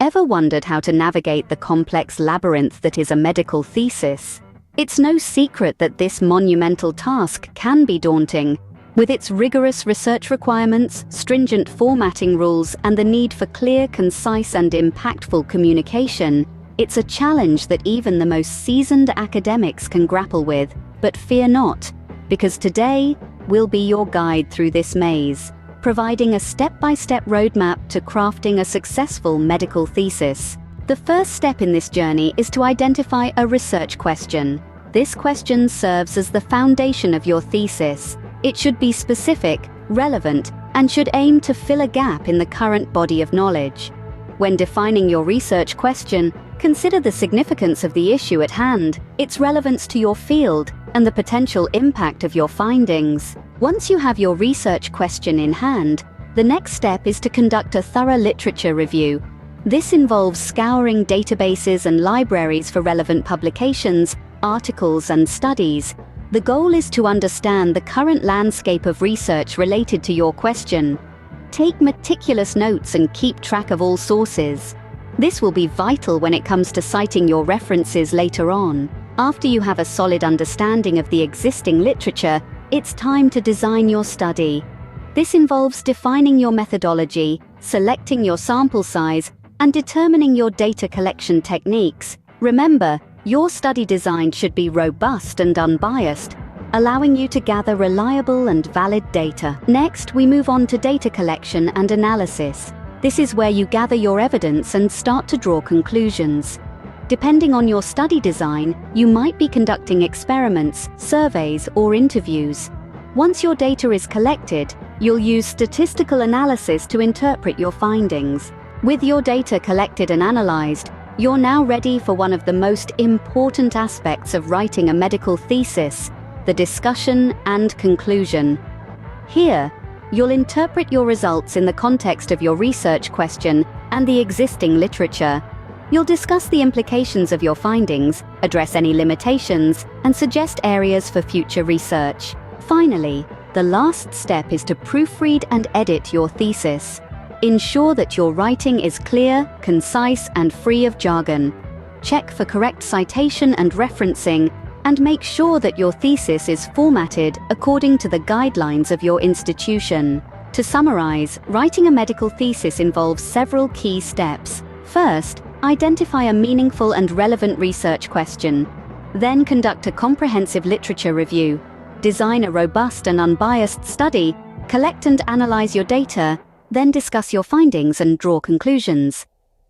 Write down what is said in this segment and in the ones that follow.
Ever wondered how to navigate the complex labyrinth that is a medical thesis? It's no secret that this monumental task can be daunting. With its rigorous research requirements, stringent formatting rules, and the need for clear, concise, and impactful communication, it's a challenge that even the most seasoned academics can grapple with. But fear not, because today we'll be your guide through this maze, providing a step-by-step roadmap to crafting a successful medical thesis. The first step in this journey is to identify a research question. This question serves as the foundation of your thesis. It should be specific, relevant, and should aim to fill a gap in the current body of knowledge. When defining your research question, consider the significance of the issue at hand, its relevance to your field, and the potential impact of your findings. Once you have your research question in hand, the next step is to conduct a thorough literature review. This involves scouring databases and libraries for relevant publications, articles, and studies. The goal is to understand the current landscape of research related to your question. Take meticulous notes and keep track of all sources. This will be vital when it comes to citing your references later on. After you have a solid understanding of the existing literature, it's time to design your study. This involves defining your methodology, selecting your sample size, and determining your data collection techniques. Remember, your study design should be robust and unbiased, allowing you to gather reliable and valid data. Next, we move on to data collection and analysis. This is where you gather your evidence and start to draw conclusions. Depending on your study design, you might be conducting experiments, surveys, or interviews. Once your data is collected, you'll use statistical analysis to interpret your findings. With your data collected and analyzed, you're now ready for one of the most important aspects of writing a medical thesis, the discussion and conclusion. Here, you'll interpret your results in the context of your research question and the existing literature. You'll discuss the implications of your findings, address any limitations, and suggest areas for future research. Finally, the last step is to proofread and edit your thesis. Ensure that your writing is clear, concise, and free of jargon. Check for correct citation and referencing, and make sure that your thesis is formatted according to the guidelines of your institution. To summarize, writing a medical thesis involves several key steps. First, identify a meaningful and relevant research question. Then conduct a comprehensive literature review. Design a robust and unbiased study. Collect and analyze your data. Then discuss your findings and draw conclusions.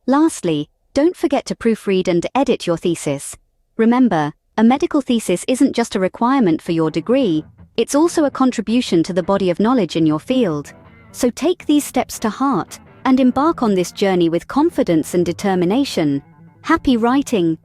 Lastly, don't forget to proofread and edit your thesis. Remember, a medical thesis isn't just a requirement for your degree, it's also a contribution to the body of knowledge in your field. So take these steps to heart and embark on this journey with confidence and determination. Happy writing!